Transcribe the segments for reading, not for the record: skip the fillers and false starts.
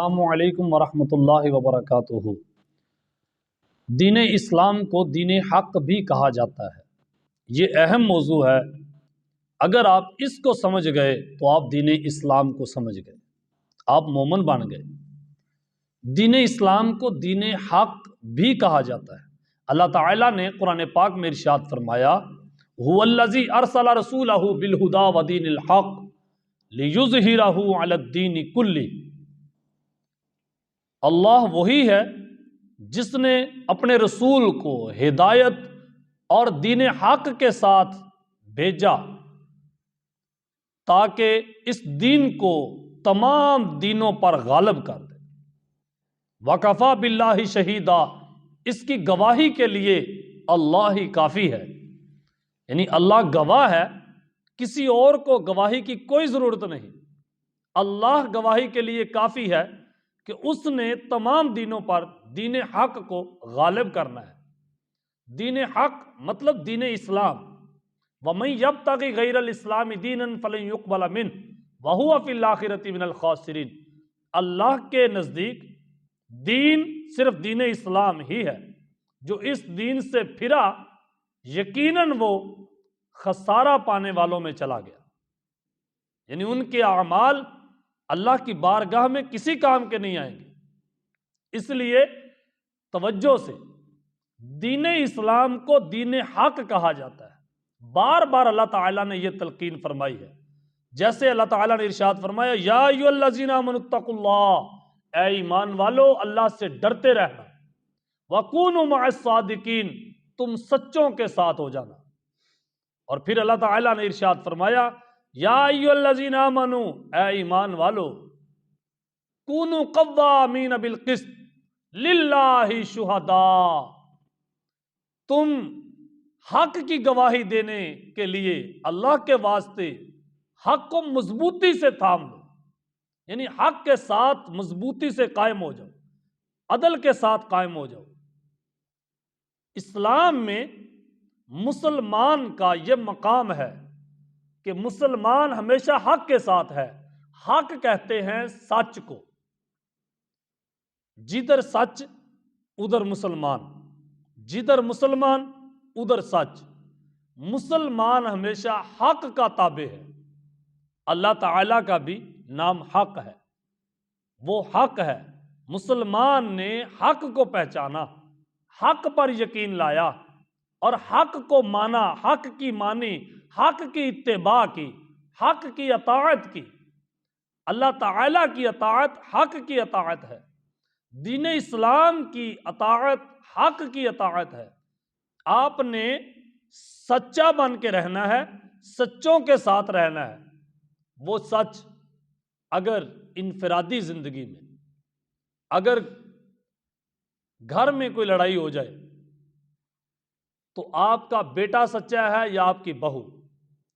السلام علیکم ورحمۃ اللہ وبرکاتہ۔ دین اسلام کو دین حق بھی کہا جاتا ہے۔ یہ اہم موضوع ہے۔ اگر آپ اس کو سمجھ گئے تو آپ دین اسلام کو سمجھ گئے، آپ مومن بن گئے۔ دین اسلام کو دین حق بھی کہا جاتا ہے۔ اللہ تعالیٰ نے قرآن پاک میں ارشاد فرمایا، هو الذی ارسل رسولہ بالہدی ودین الحق لیظہرہ علی الدین کلہ۔ اللہ وہی ہے جس نے اپنے رسول کو ہدایت اور دین حق کے ساتھ بھیجا تاکہ اس دین کو تمام دینوں پر غالب کر دے۔ وکفیٰ باللہ شہیدا، اس کی گواہی کے لیے اللہ ہی کافی ہے۔ یعنی اللہ گواہ ہے، کسی اور کو گواہی کی کوئی ضرورت نہیں۔ اللہ گواہی کے لیے کافی ہے کہ اس نے تمام دینوں پر دین حق کو غالب کرنا ہے۔ دین حق مطلب دین اسلام۔ وَمَن يَبْتَغِ غَيْرَ الْإِسْلَامِ دِينًا فَلَن يُقْبَلَ مِنْهُ وَهُوَ فِي الْآخِرَةِ مِنَ الْخَاسِرِينَ۔ اللہ کے نزدیک دین صرف دین اسلام ہی ہے۔ جو اس دین سے پھرا یقیناً وہ خسارہ پانے والوں میں چلا گیا۔ یعنی ان کے اعمال اللہ کی بارگاہ میں کسی کام کے نہیں آئیں گے۔ اس لیے توجہ سے دین اسلام کو دین حق کہا جاتا ہے۔ بار بار اللہ تعالیٰ نے یہ تلقین فرمائی ہے۔ جیسے اللہ تعالیٰ نے ارشاد فرمایا، یا ایھا الذین آمنوا اتقوا اللہ، اے ایمان والو اللہ سے ڈرتے رہنا، وکونوا مع الصادقین، تم سچوں کے ساتھ ہو جانا۔ اور پھر اللہ تعالیٰ نے ارشاد فرمایا، یا ایھا الذین آمنوا، اے ایمان والو، کونوا قوامین بالقسط للہ شہداء، تم حق کی گواہی دینے کے لیے اللہ کے واسطے حق کو مضبوطی سے تھام لو۔ یعنی حق کے ساتھ مضبوطی سے قائم ہو جاؤ، عدل کے ساتھ قائم ہو جاؤ۔ اسلام میں مسلمان کا یہ مقام ہے کہ مسلمان ہمیشہ حق کے ساتھ ہے۔ حق کہتے ہیں سچ کو۔ جدھر سچ ادھر مسلمان، جدھر مسلمان ادھر سچ۔ مسلمان ہمیشہ حق کا تابع ہے۔ اللہ تعالیٰ کا بھی نام حق ہے، وہ حق ہے۔ مسلمان نے حق کو پہچانا، حق پر یقین لایا اور حق کو مانا، حق کی مانی، حق کی اتباع کی، حق کی اطاعت کی۔ اللہ تعالیٰ کی اطاعت حق کی اطاعت ہے۔ دین اسلام کی اطاعت حق کی اطاعت ہے۔ آپ نے سچا بن کے رہنا ہے، سچوں کے ساتھ رہنا ہے۔ وہ سچ اگر انفرادی زندگی میں، اگر گھر میں کوئی لڑائی ہو جائے تو آپ کا بیٹا سچا ہے یا آپ کی بہو،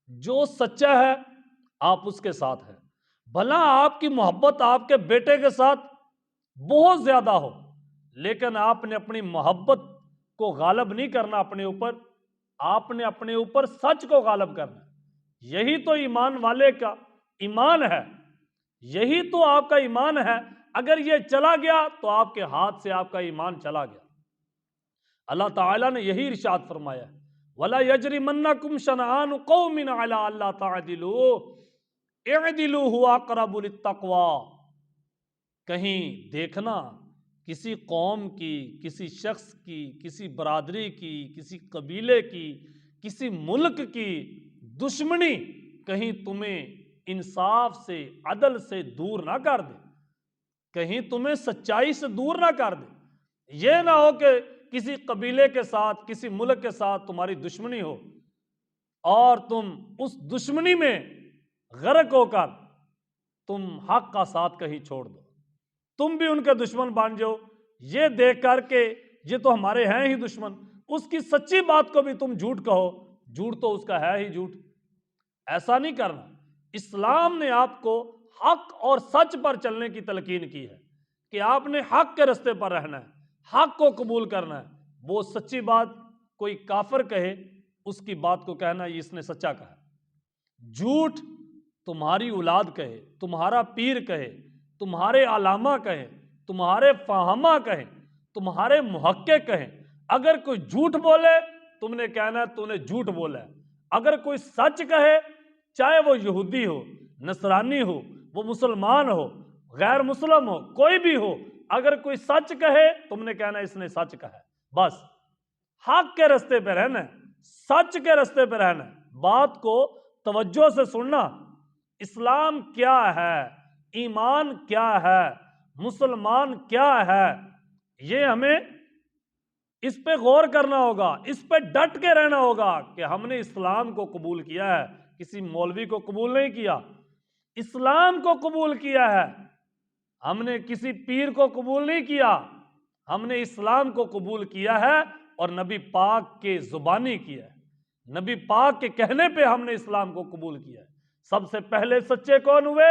جو سچا ہے آپ اس کے ساتھ ہیں۔ بھلا آپ کی محبت آپ کے بیٹے کے ساتھ بہت زیادہ ہو، لیکن آپ نے اپنی محبت کو غالب نہیں کرنا اپنے اوپر، آپ نے اپنے اوپر سچ کو غالب کرنا۔ یہی تو ایمان والے کا ایمان ہے، یہی تو آپ کا ایمان ہے۔ اگر یہ چلا گیا تو آپ کے ہاتھ سے آپ کا ایمان چلا گیا۔ اللہ تعالیٰ نے یہی ارشاد فرمایا، وَلَا يَجْرِمَنَّكُمْ شَنَآنُ قَوْمٍ عَلَىٰ أَلَّا تَعْدِلُوا اعْدِلُوا هُوَ أَقْرَبُ لِلتَّقْوَىٰ۔ کہیں دیکھنا کسی قوم کی، کسی شخص کی، کسی برادری کی، کسی قبیلے کی، کسی ملک کی دشمنی کہیں تمہیں انصاف سے، عدل سے دور نہ کر دے، کہیں تمہیں سچائی سے دور نہ کر دے۔ یہ نہ ہو کہ کسی قبیلے کے ساتھ، کسی ملک کے ساتھ تمہاری دشمنی ہو اور تم اس دشمنی میں غرق ہو کر تم حق کا ساتھ کہیں چھوڑ دو، تم بھی ان کے دشمن بن جاؤ، یہ دیکھ کر کے یہ تو ہمارے ہیں ہی دشمن، اس کی سچی بات کو بھی تم جھوٹ کہو، جھوٹ تو اس کا ہے ہی جھوٹ۔ ایسا نہیں کرنا۔ اسلام نے آپ کو حق اور سچ پر چلنے کی تلقین کی ہے کہ آپ نے حق کے رستے پر رہنا ہے، حق کو قبول کرنا ہے۔ وہ سچی بات کوئی کافر کہے، اس کی بات کو کہنا یہ اس نے سچا کہا۔ جھوٹ تمہاری اولاد کہے، تمہارا پیر کہے، تمہارے علامہ کہیں، تمہارے فہمہ کہیں، تمہارے محقق کہیں، اگر کوئی جھوٹ بولے تم نے کہنا ہے تو نے جھوٹ بولا ہے، اگر کوئی سچ کہے چاہے وہ یہودی ہو، نصرانی ہو، وہ مسلمان ہو، غیر مسلم ہو، کوئی بھی ہو، اگر کوئی سچ کہے تم نے کہنا ہے اس نے سچ کہا ہے۔ بس حق کے رستے پہ رہنا ہے، سچ کے رستے پہ رہنا ہے، بات کو توجہ سے سننا۔ اسلام کیا ہے، ایمان کیا ہے، مسلمان کیا ہے، یہ ہمیں اس پہ غور کرنا ہوگا، اس پہ ڈٹ کے رہنا ہوگا کہ ہم نے اسلام کو قبول کیا ہے، کسی مولوی کو قبول نہیں کیا، اسلام کو قبول کیا ہے، ہم نے کسی پیر کو قبول نہیں کیا، ہم نے اسلام کو قبول کیا ہے اور نبی پاک کے زبانی کیا ہے، نبی پاک کے کہنے پہ ہم نے اسلام کو قبول کیا ہے۔ سب سے پہلے سچے کون ہوئے؟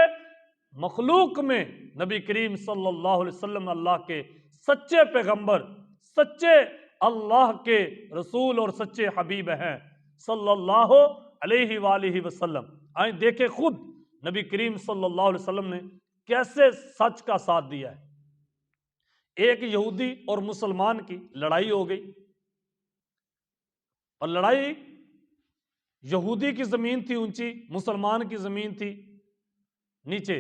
مخلوق میں نبی کریم صلی اللہ علیہ وسلم اللہ کے سچے پیغمبر، سچے اللہ کے رسول اور سچے حبیب ہیں صلی اللہ علیہ وآلہ وسلم۔ آئیں دیکھیں خود نبی کریم صلی اللہ علیہ وسلم نے کیسے سچ کا ساتھ دیا ہے۔ ایک یہودی اور مسلمان کی لڑائی ہو گئی، اور لڑائی یہودی کی زمین تھی اونچی، مسلمان کی زمین تھی نیچے،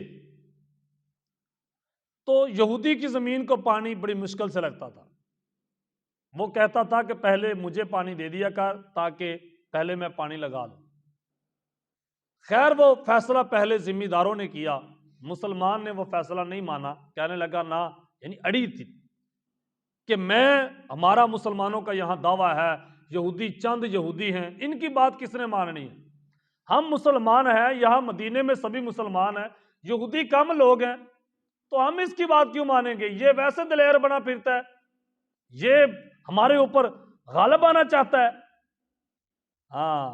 تو یہودی کی زمین کو پانی بڑی مشکل سے لگتا تھا، وہ کہتا تھا کہ پہلے مجھے پانی دے دیا کر تاکہ پہلے میں پانی لگا لوں۔ خیر وہ فیصلہ پہلے ذمہ داروں نے کیا، مسلمان نے وہ فیصلہ نہیں مانا، کہنے لگا نہ، یعنی اڑی تھی کہ ہمارا مسلمانوں کا یہاں دعویٰ ہے، یہودی چند یہودی ہیں، ان کی بات کس نے ماننی ہے، ہم مسلمان ہیں، یہاں مدینے میں سبھی مسلمان ہیں، یہودی کم لوگ ہیں، تو ہم اس کی بات کیوں مانیں گے، یہ ویسے دلیر بنا پھرتا ہے، یہ ہمارے اوپر غالب آنا چاہتا ہے۔ ہاں،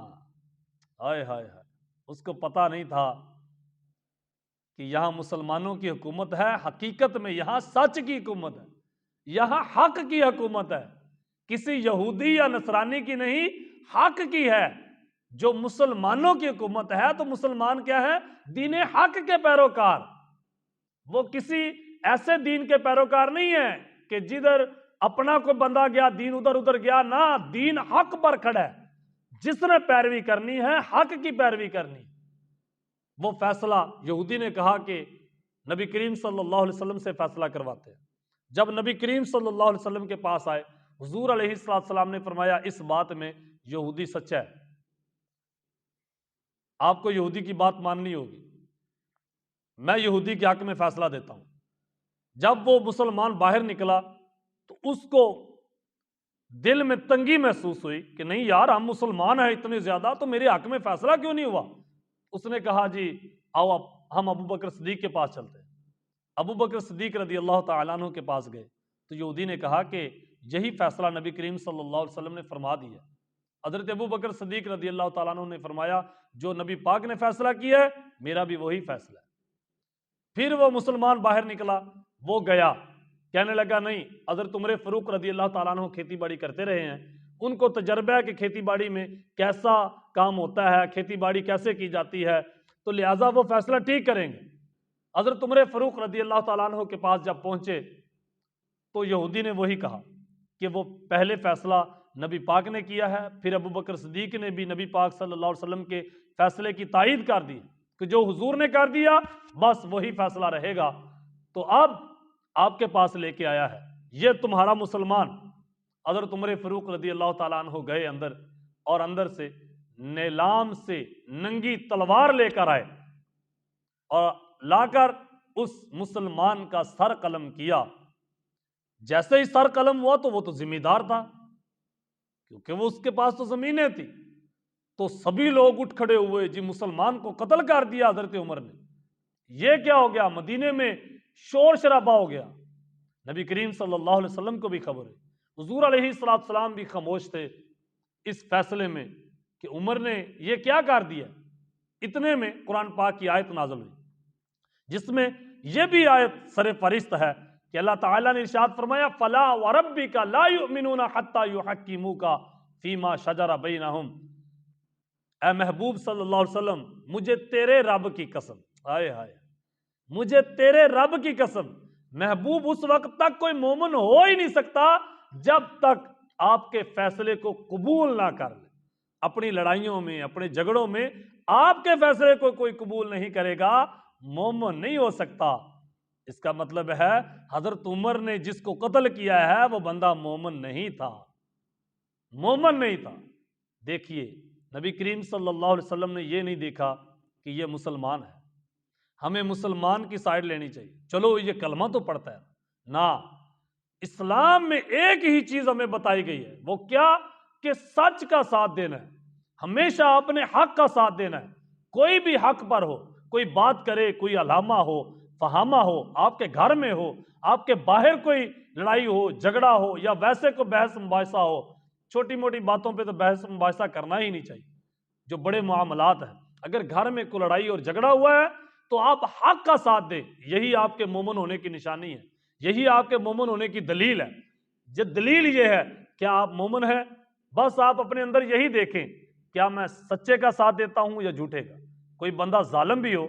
ہائے ہائے ہائے، اس کو پتا نہیں تھا کہ یہاں مسلمانوں کی حکومت ہے، حقیقت میں یہاں سچ کی حکومت ہے، یہاں حق کی حکومت ہے، کسی یہودی یا نصرانی کی نہیں، حق کی ہے۔ جو مسلمانوں کی حکومت ہے تو مسلمان کیا ہے؟ دین حق کے پیروکار، وہ کسی ایسے دین کے پیروکار نہیں ہے کہ جدھر اپنا کوئی بندہ گیا دین ادھر ادھر گیا، نہ، دین حق پر کھڑا ہے، جس نے پیروی کرنی ہے حق کی پیروی کرنی۔ وہ فیصلہ یہودی نے کہا کہ نبی کریم صلی اللہ علیہ وسلم سے فیصلہ کرواتے ہیں۔ جب نبی کریم صلی اللہ علیہ وسلم کے پاس آئے، حضور علیہ السلام نے فرمایا اس بات میں یہودی سچا ہے، آپ کو یہودی کی بات ماننی ہوگی، میں یہودی کے حق میں فیصلہ دیتا ہوں۔ جب وہ مسلمان باہر نکلا تو اس کو دل میں تنگی محسوس ہوئی کہ نہیں یار، ہم مسلمان ہیں اتنے زیادہ، تو میرے حق میں فیصلہ کیوں نہیں ہوا؟ اس نے کہا جی آؤ ہم ابو بکر صدیق کے پاس چلتے ہیں۔ ابو بکر صدیق رضی اللہ تعالیٰ عنہ کے پاس گئے تو یہودی نے کہا کہ یہی فیصلہ نبی کریم صلی اللہ علیہ وسلم نے فرما دیا۔ حضرت ابو بکر صدیق رضی اللہ تعالیٰ عنہ نے فرمایا جو نبی پاک نے فیصلہ کیا ہے میرا بھی وہی فیصلہ ہے۔ پھر وہ مسلمان باہر نکلا، وہ گیا، کہنے لگا نہیں، حضرت عمر فاروق رضی اللہ تعالیٰ عنہ کھیتی باڑی کرتے رہے ہیں، ان کو تجربہ ہے کہ کھیتی باڑی میں کیسا کام ہوتا ہے، کھیتی باڑی کیسے کی جاتی ہے، تو لہٰذا وہ فیصلہ ٹھیک کریں گے۔ حضرت عمر فاروق رضی اللہ تعالیٰ عنہ کے پاس جب پہنچے تو یہودی نے وہی کہا کہ وہ پہلے فیصلہ نبی پاک نے کیا ہے، پھر ابو بکر صدیق نے بھی نبی پاک صلی اللہ علیہ وسلم کے فیصلے کی تائید کر دی کہ جو حضور نے کر دیا بس وہی فیصلہ رہے گا، تو اب آپ کے پاس لے کے آیا ہے یہ تمہارا مسلمان۔ حضرت عمر فاروق رضی اللہ تعالیٰ عنہ گئے اندر، اور اندر سے نیلام سے ننگی تلوار لے کر آئے اور لا کر اس مسلمان کا سر قلم کیا۔ جیسے ہی سر قلم ہوا تو وہ تو ذمہ دار تھا کیونکہ وہ اس کے پاس تو زمینیں تھی، تو سبھی لوگ اٹھ کھڑے ہوئے، جی مسلمان کو قتل کر دیا حضرت عمر نے، یہ کیا ہو گیا؟ مدینے میں شور شرابہ ہو گیا۔ نبی کریم صلی اللہ علیہ وسلم کو بھی خبر ہے، حضور علیہ السلام بھی خاموش تھے اس فیصلے میں کہ عمر نے یہ کیا کر دیا۔ اتنے میں قرآن پاک کی آیت نازل ہوئی جس میں یہ بھی آیت سر فہرست ہے کہ اللہ تعالیٰ نے ارشاد فرمایا فَلَا وَرَبِّكَ لَا يُؤْمِنُونَ حَتَّى يُحَكِّمُوكَ فِي مَا شَجَرَ بَيْنَهُمْ، اے محبوب صلی اللہ علیہ وسلم مجھے تیرے رب کی قسم، ہائے ہائے، مجھے تیرے رب کی قسم، محبوب اس وقت تک کوئی مومن ہو ہی نہیں سکتا جب تک آپ کے فیصلے کو قبول نہ کر لے۔ اپنی لڑائیوں میں، اپنے جھگڑوں میں آپ کے فیصلے کو کوئی قبول نہیں کرے گا، مومن نہیں ہو سکتا۔ اس کا مطلب ہے حضرت عمر نے جس کو قتل کیا ہے وہ بندہ مومن نہیں تھا، مومن نہیں تھا۔ دیکھیے نبی کریم صلی اللہ علیہ وسلم نے یہ نہیں دیکھا کہ یہ مسلمان ہے، ہمیں مسلمان کی سائیڈ لینی چاہیے، چلو یہ کلمہ تو پڑھتا ہے نا۔ اسلام میں ایک ہی چیز ہمیں بتائی گئی ہے، وہ کیا؟ کہ سچ کا ساتھ دینا ہے، ہمیشہ اپنے حق کا ساتھ دینا ہے۔ کوئی بھی حق پر ہو، کوئی بات کرے، کوئی علامہ ہو، فہامہ ہو، آپ کے گھر میں ہو، آپ کے باہر کوئی لڑائی ہو، جھگڑا ہو، یا ویسے کوئی بحث مباحثہ ہو، چھوٹی موٹی باتوں پہ تو بحث مباحثہ کرنا ہی نہیں چاہیے۔ جو بڑے معاملات ہیں، اگر گھر میں کوئی لڑائی اور جھگڑا ہوا ہے تو آپ حق کا ساتھ دیں، یہی آپ کے مومن ہونے کی نشانی ہے، یہی آپ کے مومن ہونے کی دلیل ہے۔ جو دلیل یہ ہے کیا آپ مومن ہیں، بس آپ اپنے اندر یہی دیکھیں، کیا میں سچے کا ساتھ دیتا ہوں یا جھوٹے کا؟ کوئی بندہ ظالم بھی ہو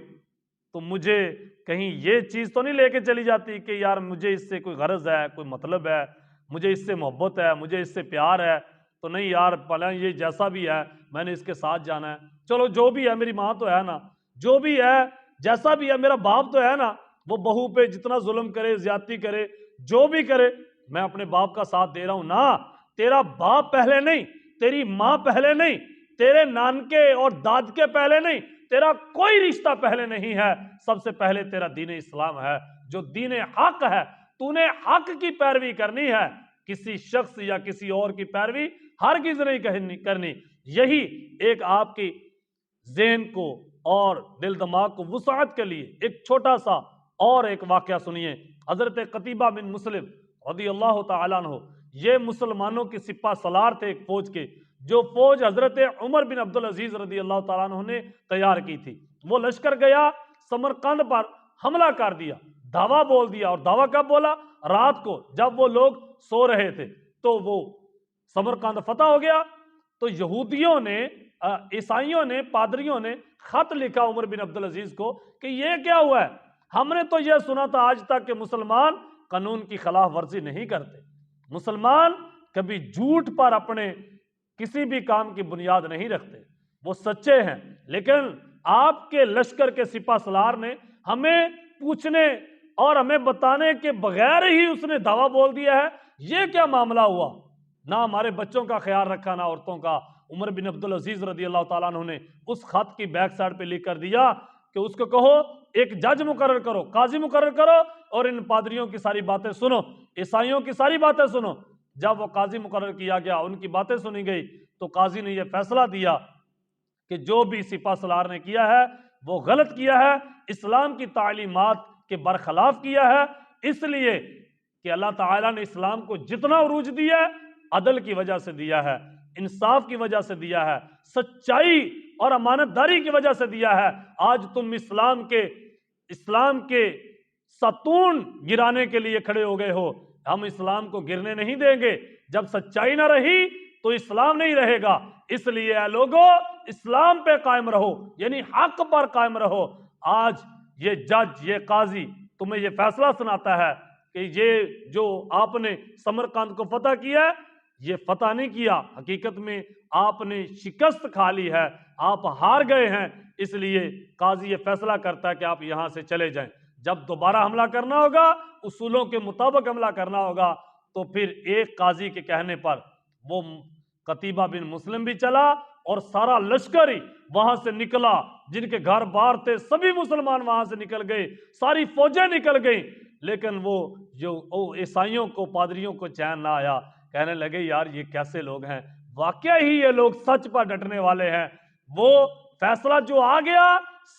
تو مجھے کہیں یہ چیز تو نہیں لے کے چلی جاتی کہ یار مجھے اس سے کوئی غرض ہے، کوئی مطلب ہے، مجھے اس سے محبت ہے، مجھے اس سے پیار ہے، تو نہیں یار پلا یہ جیسا بھی ہے میں نے اس کے ساتھ جانا ہے۔ چلو جو بھی ہے، میری ماں تو ہے نا، جو بھی ہے جیسا بھی ہے، میرا باپ تو ہے نا، وہ بہو پہ جتنا ظلم کرے، زیادتی کرے، جو بھی کرے، میں اپنے باپ کا ساتھ دے رہا ہوں نا۔ تیرا باپ پہلے نہیں، تیری ماں پہلے نہیں، تیرے نانکے اور دادکے پہلے نہیں، تیرا کوئی رشتہ پہلے نہیں ہے، سب سے پہلے تیرا دین اسلام ہے جو دین حق ہے۔ تو نے حق کی پیروی کرنی ہے، کسی شخص یا کسی اور کی پیروی ہرگز نہیں کرنی۔ یہی ایک آپ کی ذہن کو اور دل دماغ کو وسعت کے لیے ایک چھوٹا سا اور ایک واقعہ سنیے۔ حضرت قتیبہ بن مسلم رضی اللہ تعالیٰ عنہ، یہ مسلمانوں کی سپہ سالار تھے ایک فوج کے، جو فوج حضرت عمر بن عبدالعزیز رضی اللہ تعالیٰ عنہ نے تیار کی تھی۔ وہ لشکر گیا، سمرقند پر حملہ کر دیا، دعویٰ بول دیا، اور دعویٰ کب بولا؟ رات کو، جب وہ لوگ سو رہے تھے، تو وہ سمرقند فتح ہو گیا۔ تو یہودیوں نے، عیسائیوں نے، پادریوں نے خط لکھا عمر بن عبدالعزیز کو کہ یہ کیا ہوا ہے؟ ہم نے تو یہ سنا تھا آج تک کہ مسلمان قانون کی خلاف ورزی نہیں کرتے، مسلمان کبھی جھوٹ پر اپنے کسی بھی کام کی بنیاد نہیں رکھتے، وہ سچے ہیں۔ لیکن آپ کے لشکر کے سپہ سالار نے ہمیں پوچھنے اور ہمیں بتانے کے بغیر ہی اس نے دعویٰ بول دیا ہے، یہ کیا معاملہ ہوا؟ نہ ہمارے بچوں کا خیال رکھا، نہ عورتوں کا۔ عمر بن عبدالعزیز رضی اللہ تعالیٰ عنہ نے اس خط کی بیک سائڈ پہ لکھ کر دیا کہ اس کو کہو ایک جج مقرر کرو، قاضی مقرر کرو، اور ان پادریوں کی ساری باتیں سنو، عیسائیوں کی ساری باتیں سنو۔ جب وہ قاضی مقرر کیا گیا، ان کی باتیں سنی گئی، تو قاضی نے یہ فیصلہ دیا کہ جو بھی سپہ سالار نے کیا ہے وہ غلط کیا ہے، اسلام کی تعلیمات کے برخلاف کیا ہے، اس لیے کہ اللہ تعالیٰ نے اسلام کو جتنا عروج دیا ہے عدل کی وجہ سے دیا ہے، انصاف کی وجہ سے دیا ہے، سچائی اور امانت داری کی وجہ سے دیا ہے۔ آج تم اسلام کے ستون گرانے کے لیے کھڑے ہو گئے ہو، ہم اسلام کو گرنے نہیں دیں گے۔ جب سچائی نہ رہی تو اسلام نہیں رہے گا، اس لیے اے لوگو اسلام پہ قائم رہو، یعنی حق پر قائم رہو۔ آج یہ جج، یہ قاضی تمہیں یہ فیصلہ سناتا ہے کہ یہ جو آپ نے سمرقند کو فتح کیا ہے، یہ فتح نہیں کیا، حقیقت میں آپ نے شکست کھا لی ہے، آپ ہار گئے ہیں، اس لیے قاضی یہ فیصلہ کرتا ہے کہ آپ یہاں سے چلے جائیں۔ جب دوبارہ حملہ کرنا ہوگا، اصولوں کے مطابق حملہ کرنا ہوگا، تو پھر ایک قاضی کے کہنے پر وہ قتیبہ بن مسلم بھی چلا اور سارا لشکر ہی وہاں سے نکلا، جن کے گھر بار تھے سبھی مسلمان وہاں سے نکل گئے، ساری فوجیں نکل گئیں۔ لیکن وہ جو عیسائیوں کو، پادریوں کو چین نہ آیا، کہنے لگے یار یہ کیسے لوگ ہیں، واقعہ ہی یہ لوگ سچ پر ڈٹنے والے ہیں۔ وہ فیصلہ جو آ گیا،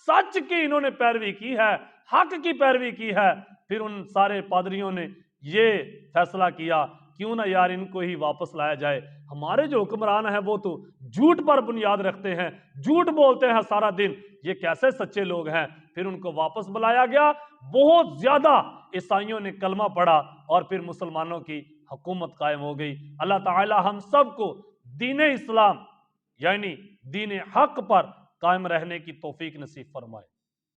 سچ کی انہوں نے پیروی کی ہے، حق کی پیروی کی ہے۔ پھر ان سارے پادریوں نے یہ فیصلہ کیا کیوں نہ یار ان کو ہی واپس لایا جائے، ہمارے جو حکمران ہیں وہ تو جھوٹ پر بنیاد رکھتے ہیں، جھوٹ بولتے ہیں سارا دن، یہ کیسے سچے لوگ ہیں۔ پھر ان کو واپس بلایا گیا، بہت زیادہ عیسائیوں نے کلمہ پڑھا اور پھر مسلمانوں کی حکومت قائم ہو گئی۔ اللہ تعالی ہم سب کو دین اسلام یعنی دین حق پر قائم رہنے کی توفیق نصیب فرمائے۔